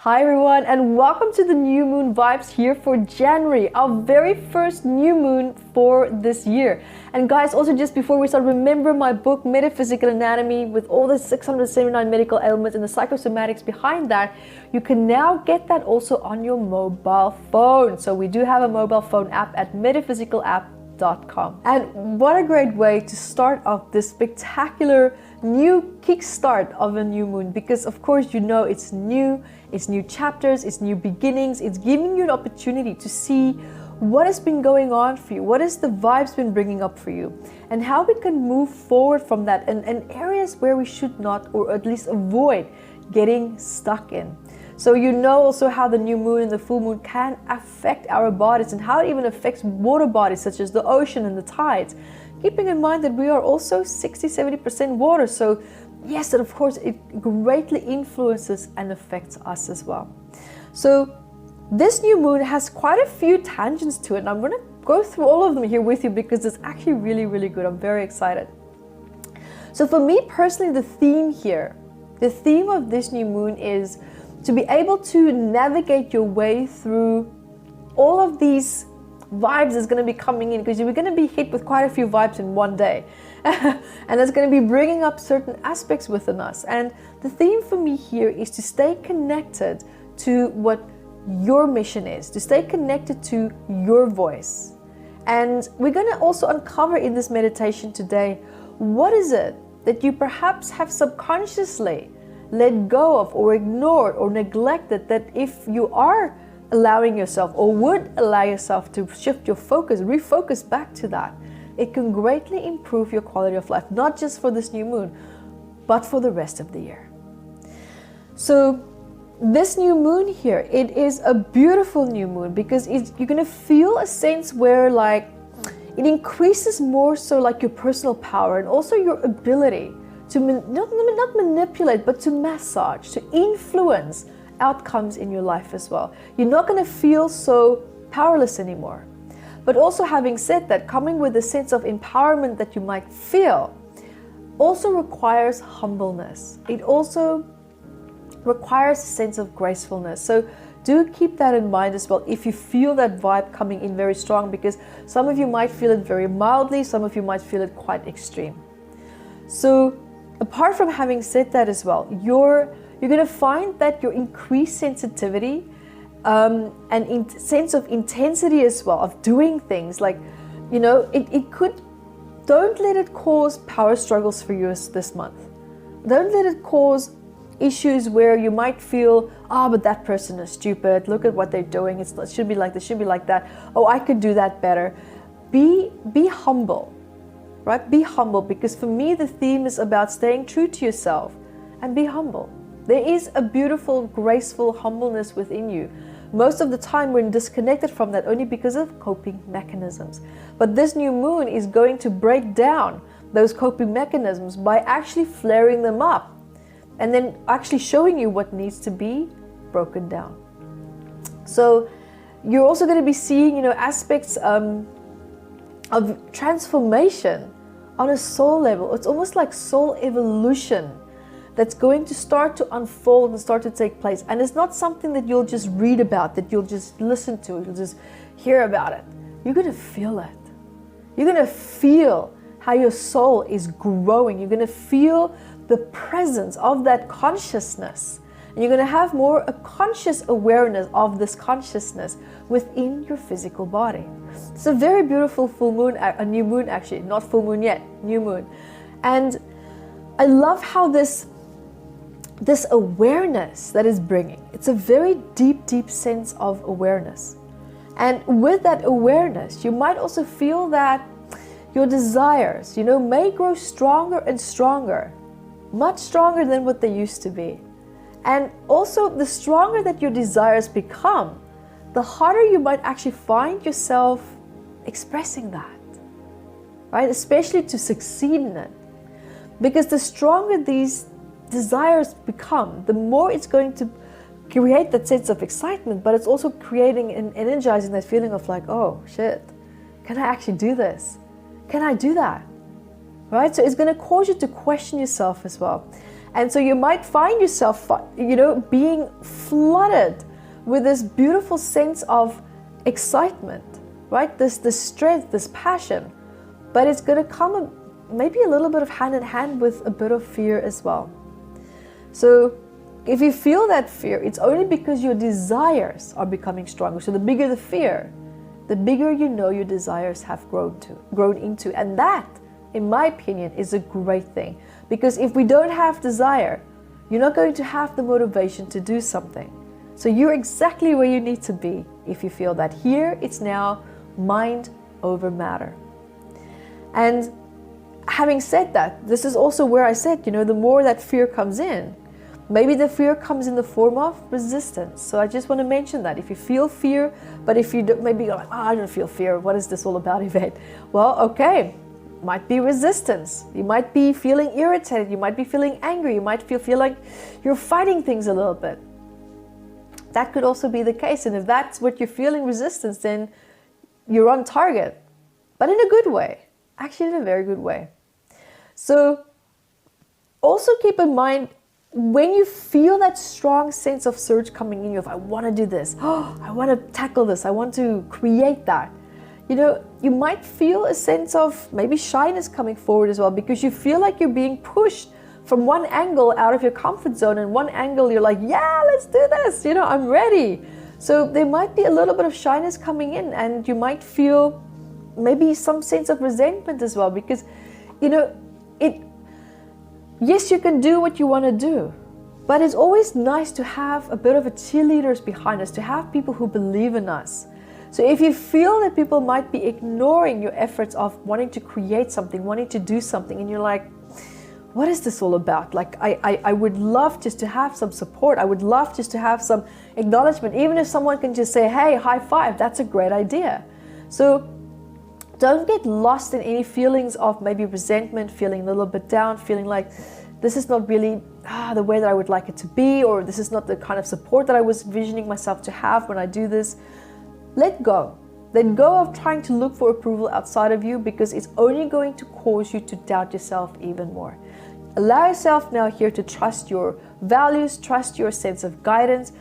Hi everyone, and welcome to the new moon vibes here for January, our very first new moon for this year. And guys, also just before we start, remember my book Metaphysical Anatomy with all the 679 medical elements and the psychosomatics behind that. You can now get that also on your mobile phone. So we do have a mobile phone app at metaphysicalapp.com. And what a great way to start off this spectacular new kickstart of a new moon, because of course you know it's new chapters, it's new beginnings. It's giving you an opportunity to see what has been going on for you, what has the vibes been bringing up for you, and how we can move forward from that, and areas where we should not, or at least avoid getting stuck in. So you know also how the new moon and the full moon can affect our bodies, and how it even affects water bodies such as the ocean and the tides. Keeping in mind that we are also 60-70% water, so yes, and of course it greatly influences and affects us as well. So this new moon has quite a few tangents to it, and I'm going to go through all of them here with you because it's actually really good. I'm very excited. So for me personally, the theme of this new moon is to be able to navigate your way through all of these vibes is going to be coming in, because you're going to be hit with quite a few vibes in one day. And it's going to be bringing up certain aspects within us. And the theme for me here is to stay connected to what your mission is, to stay connected to your voice. And we're going to also uncover in this meditation today, what is it that you perhaps have subconsciously let go of or ignored or neglected, that if you are allowing yourself or would allow yourself to shift your focus, refocus back to that, it can greatly improve your quality of life, not just for this new moon, but for the rest of the year. So this new moon here, it is a beautiful new moon, because you're going to feel a sense where like it increases more so like your personal power, and also your ability to not manipulate, but to massage, to influence outcomes in your life as well. You're not going to feel so powerless anymore. But also, having said that, coming with a sense of empowerment that you might feel also requires humbleness. It also requires a sense of gracefulness. So do keep that in mind as well if you feel that vibe coming in very strong, because some of you might feel it very mildly, some of you might feel it quite extreme. So apart from having said that as well, you're going to find that your increased sensitivity and sense of intensity as well, of doing things, like, you know, it could, don't let it cause power struggles for you this month. Don't let it cause issues where you might feel, but that person is stupid, look at what they're doing, it should be like this, should be like that, oh, I could do that better. Be humble, right? Be humble, because for me the theme is about staying true to yourself and be humble. There is a beautiful, graceful humbleness within you. Most of the time we're disconnected from that only because of coping mechanisms. But this new moon is going to break down those coping mechanisms by actually flaring them up, and then actually showing you what needs to be broken down. So you're also going to be seeing, you know, aspects of transformation on a soul level. It's almost like soul evolution that's going to start to unfold and start to take place. And it's not something that you'll just read about, that you'll just listen to, you'll just hear about it. You're going to feel it. You're going to feel how your soul is growing. You're going to feel the presence of that consciousness. And you're going to have more a conscious awareness of this consciousness within your physical body. It's a very beautiful full moon, a new moon actually, not full moon yet, new moon. And I love how this awareness that is bringing, it's a very deep sense of awareness. And with that awareness, you might also feel that your desires, you know, may grow stronger and stronger, much stronger than what they used to be. And also, the stronger that your desires become, the harder you might actually find yourself expressing that, right? Especially to succeed in it. Because the stronger these desires become, the more it's going to create that sense of excitement, but it's also creating and energizing that feeling of like, oh shit, can I actually do this? Can I do that? Right? So it's going to cause you to question yourself as well. And so you might find yourself, being flooded with this beautiful sense of excitement, right? This strength, this passion. But it's going to come maybe a little bit of hand in hand with a bit of fear as well. So if you feel that fear, it's only because your desires are becoming stronger. So the bigger the fear, the bigger you know your desires have grown into. And that, in my opinion, is a great thing. Because if we don't have desire, you're not going to have the motivation to do something. So you're exactly where you need to be if you feel that. Here, it's now mind over matter. And having said that, this is also where I said, the more that fear comes in, maybe the fear comes in the form of resistance. So I just want to mention that. If you feel fear, but if you don't, maybe you're like, I don't feel fear. What is this all about, Evette? Well, okay. Might be resistance. You might be feeling irritated. You might be feeling angry. You might feel like you're fighting things a little bit. That could also be the case. And if that's what you're feeling, resistance, then you're on target. But in a good way. Actually, in a very good way. So also keep in mind, when you feel that strong sense of surge coming in you, if I want to do this, I want to tackle this, I want to create that, you might feel a sense of maybe shyness coming forward as well, because you feel like you're being pushed from one angle out of your comfort zone, and one angle you're like, yeah, let's do this, I'm ready. So there might be a little bit of shyness coming in, and you might feel maybe some sense of resentment as well, because, yes, you can do what you want to do, but it's always nice to have a bit of a cheerleaders behind us, to have people who believe in us. So if you feel that people might be ignoring your efforts of wanting to create something, wanting to do something, and you're like, what is this all about? Like, I would love just to have some support. I would love just to have some acknowledgement. Even if someone can just say, hey, high five, that's a great idea. So don't get lost in any feelings of maybe resentment, feeling a little bit down, feeling like this is not really the way that I would like it to be, or this is not the kind of support that I was envisioning myself to have when I do this. Let go. Let go of trying to look for approval outside of you, because it's only going to cause you to doubt yourself even more. Allow yourself now here to trust your values, trust your sense of guidance,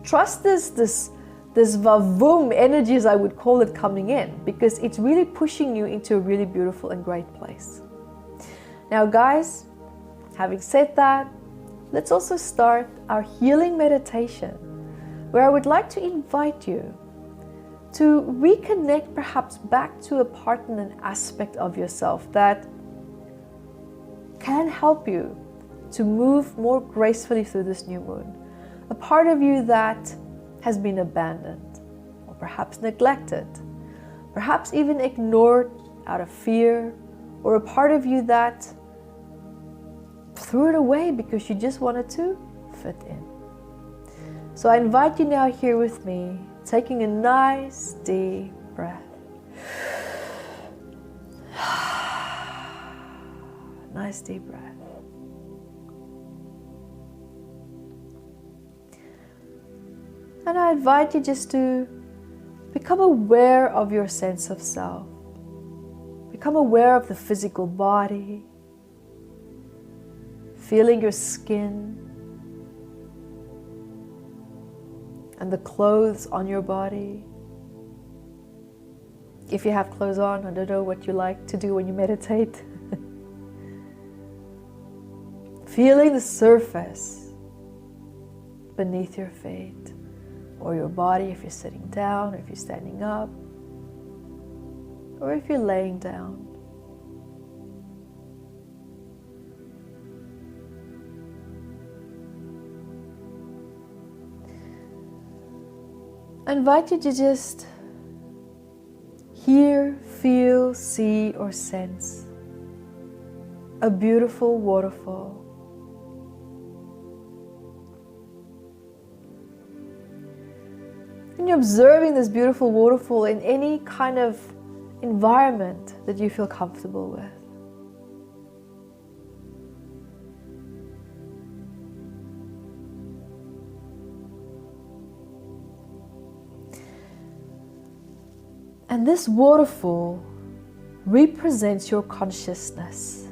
trust this vavoom energy, as I would call it, coming in, because it's really pushing you into a really beautiful and great place. Now guys, having said that, let's also start our healing meditation, where I would like to invite you to reconnect perhaps back to a part and an aspect of yourself that can help you to move more gracefully through this new moon. A part of you that has been abandoned, or perhaps neglected, perhaps even ignored out of fear, or a part of you that threw it away because you just wanted to fit in. So I invite you now here with me, taking a nice deep breath. Nice deep breath. And I invite you just to become aware of your sense of self. Become aware of the physical body, feeling your skin and the clothes on your body. If you have clothes on, I don't know what you like to do when you meditate. Feeling the surface beneath your feet, or your body if you're sitting down, or if you're standing up, or if you're laying down. I invite you to just hear, feel, see, or sense a beautiful waterfall. And you're observing this beautiful waterfall in any kind of environment that you feel comfortable with. And this waterfall represents your consciousness.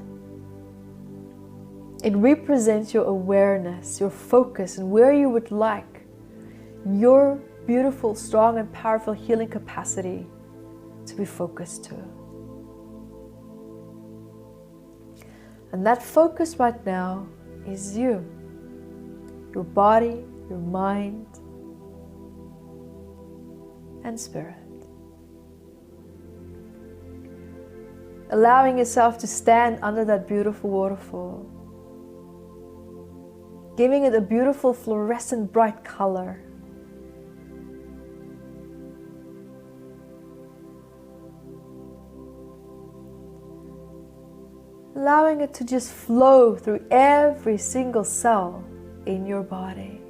It represents your awareness, your focus, and where you would like your beautiful, strong, and powerful healing capacity to be focused to. And that focus right now is you, your body, your mind, and spirit. Allowing yourself to stand under that beautiful waterfall, giving it a beautiful fluorescent bright color. Allowing it to just flow through every single cell in your body.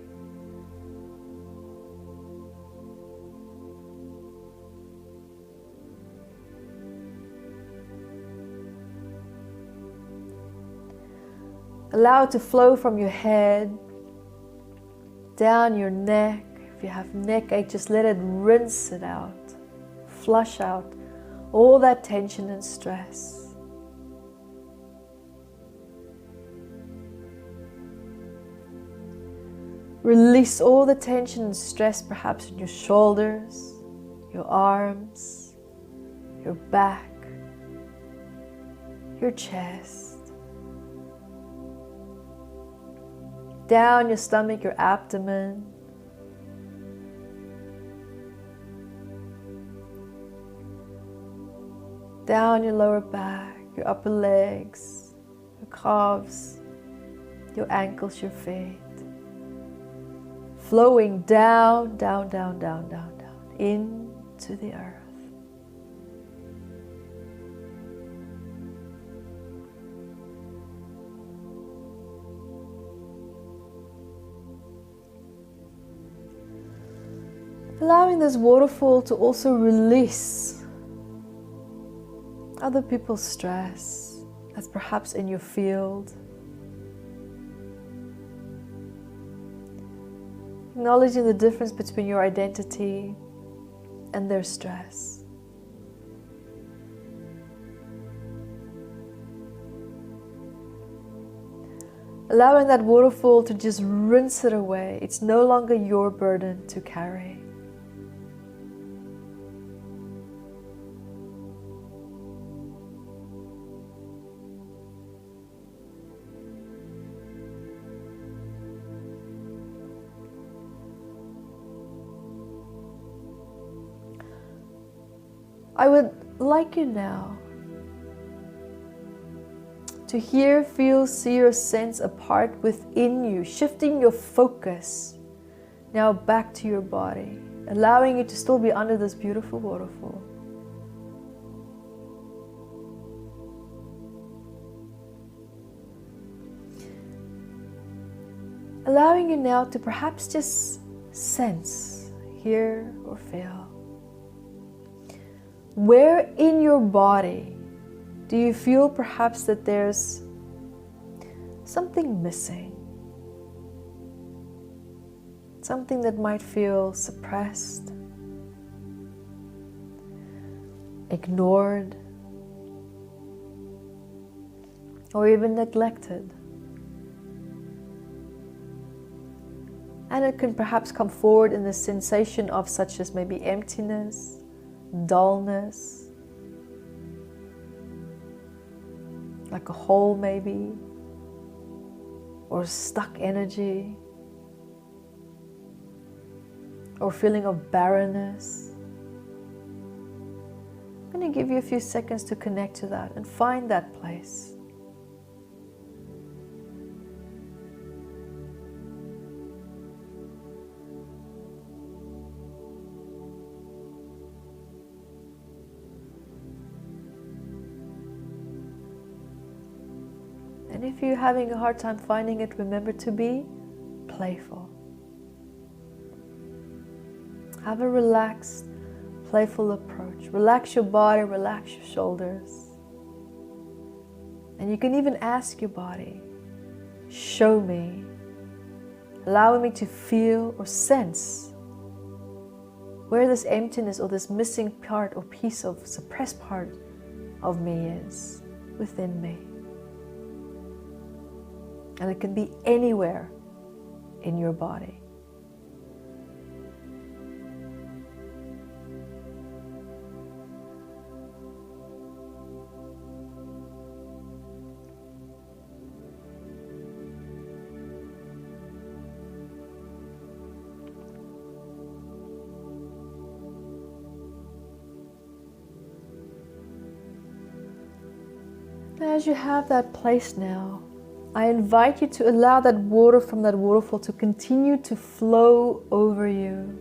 Allow it to flow from your head, down your neck. If you have neck ache, just let it rinse it out. Flush out all that tension and stress. Release all the tension and stress perhaps in your shoulders, your arms, your back, your chest. Down your stomach, your abdomen. Down your lower back, your upper legs, your calves, your ankles, your feet. Flowing down, down, down, down, down, down, into the earth. Allowing this waterfall to also release other people's stress that's perhaps in your field. Acknowledging the difference between your identity and their stress. Allowing that waterfall to just rinse it away. It's no longer your burden to carry. I would like you now to hear, feel, see, or sense a part within you, shifting your focus now back to your body, allowing you to still be under this beautiful waterfall. Allowing you now to perhaps just sense, hear, or feel. Where in your body do you feel perhaps that there's something missing? Something that might feel suppressed, ignored, or even neglected. And it can perhaps come forward in the sensation of such as maybe emptiness, dullness, like a hole maybe, or stuck energy, or feeling of barrenness. I'm going to give you a few seconds to connect to that and find that place. And if you're having a hard time finding it, remember to be playful. Have a relaxed, playful approach. Relax your body, relax your shoulders. And you can even ask your body, show me, allowing me to feel or sense where this emptiness or this missing part or piece of suppressed part of me is within me. And it can be anywhere in your body. As you have that place now, I invite you to allow that water from that waterfall to continue to flow over you.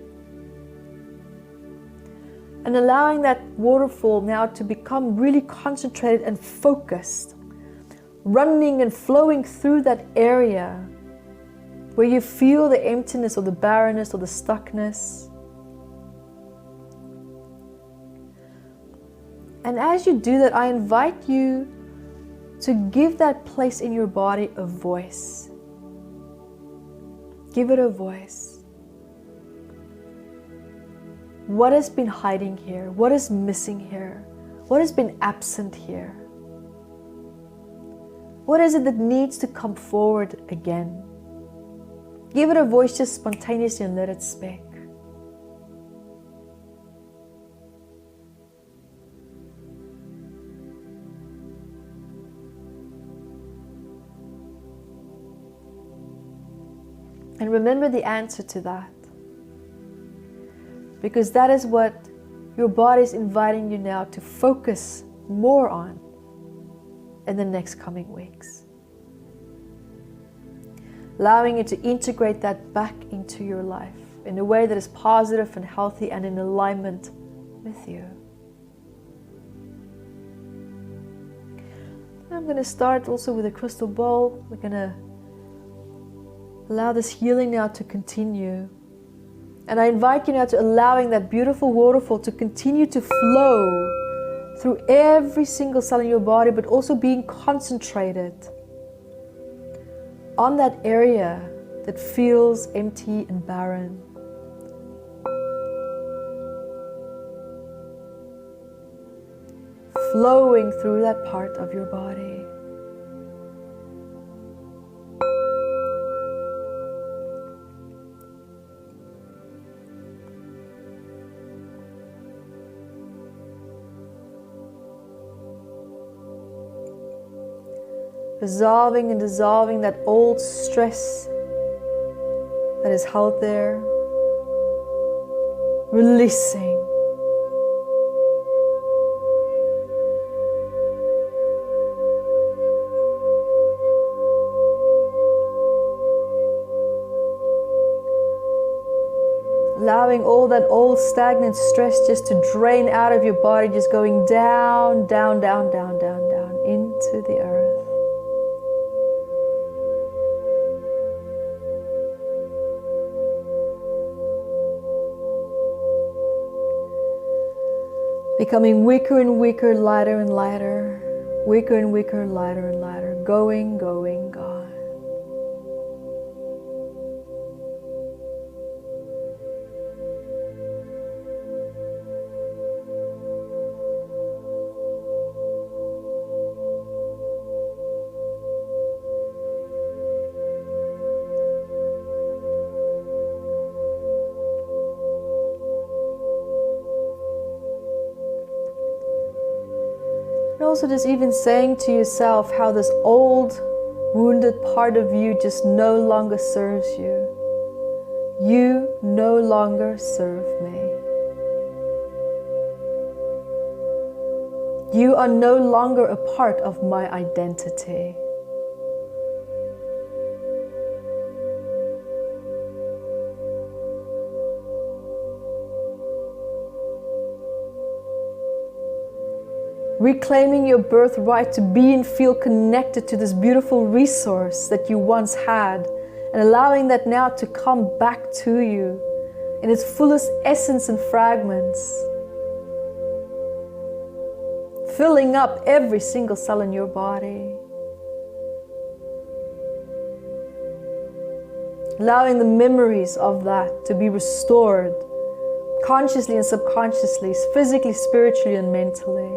And allowing that waterfall now to become really concentrated and focused, running and flowing through that area where you feel the emptiness or the barrenness or the stuckness. And as you do that, I invite you to give that place in your body a voice. Give it a voice. What has been hiding here? What is missing here? What has been absent here? What is it that needs to come forward again? Give it a voice just spontaneously and let it speak. And remember the answer to that. Because that is what your body is inviting you now to focus more on in the next coming weeks. Allowing you to integrate that back into your life in a way that is positive and healthy and in alignment with you. I'm going to start also with a crystal ball. We're going to allow this healing now to continue. And I invite you now to allowing that beautiful waterfall to continue to flow through every single cell in your body, but also being concentrated on that area that feels empty and barren. Flowing through that part of your body. Resolving and dissolving that old stress that is held there. Releasing. Allowing all that old stagnant stress just to drain out of your body, just going down, down, down, down, down, down into the earth. Becoming weaker and weaker, lighter and lighter, weaker and weaker, lighter and lighter, going, going, gone. Also just even saying to yourself how this old wounded part of you just no longer serves you. You no longer serve me. You are no longer a part of my identity. Reclaiming your birthright to be and feel connected to this beautiful resource that you once had, and allowing that now to come back to you in its fullest essence and fragments, filling up every single cell in your body, allowing the memories of that to be restored consciously and subconsciously, physically, spiritually, and mentally.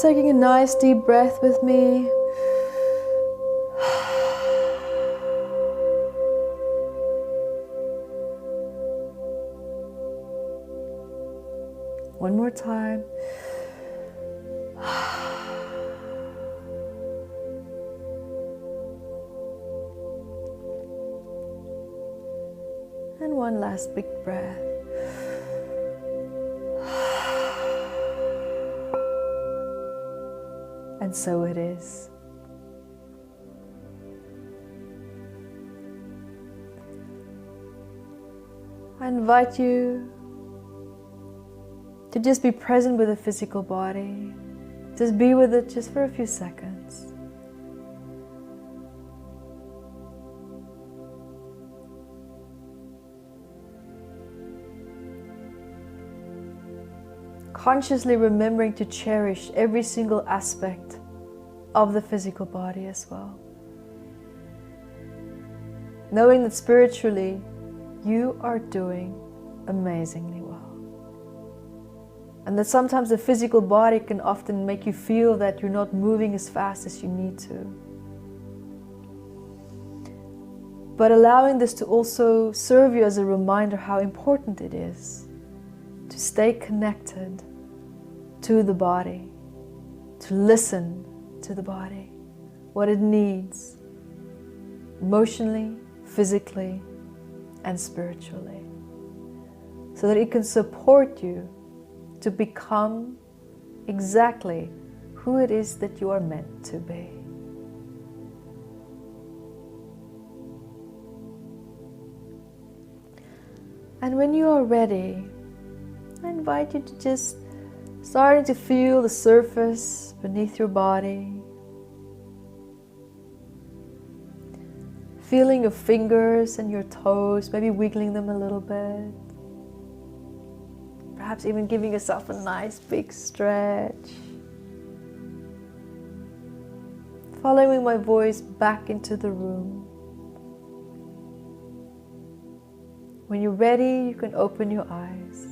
taking a nice deep breath with me. One more time. And one last big breath. And so it is. I invite you to just be present with the physical body. Just be with it just for a few seconds. Consciously remembering to cherish every single aspect of the physical body as well. Knowing that spiritually, you are doing amazingly well. And that sometimes the physical body can often make you feel that you're not moving as fast as you need to. But allowing this to also serve you as a reminder how important it is to stay connected to the body, to listen to the body, what it needs, emotionally, physically, and spiritually, so that it can support you to become exactly who it is that you are meant to be. And when you are ready, I invite you to just starting to feel the surface beneath your body. Feeling your fingers and your toes, maybe wiggling them a little bit. Perhaps even giving yourself a nice big stretch. Following my voice back into the room. When you're ready, you can open your eyes.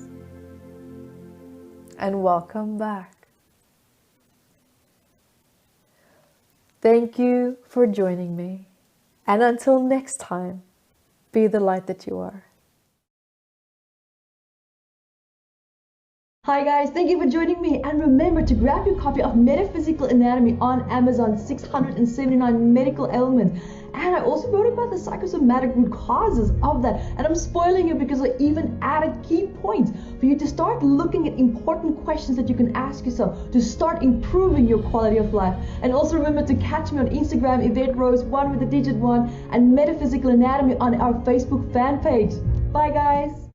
And welcome back. Thank you for joining me. And until next time, be the light that you are. Hi guys, thank you for joining me, and remember to grab your copy of Metaphysical Anatomy on Amazon, 679 medical ailments. And I also wrote about the psychosomatic root causes of that, and I'm spoiling you because I even added key points for you to start looking at important questions that you can ask yourself to start improving your quality of life. And also remember to catch me on Instagram, Evette Rose, 1 with the digit 1, and Metaphysical Anatomy on our Facebook fan page. Bye guys!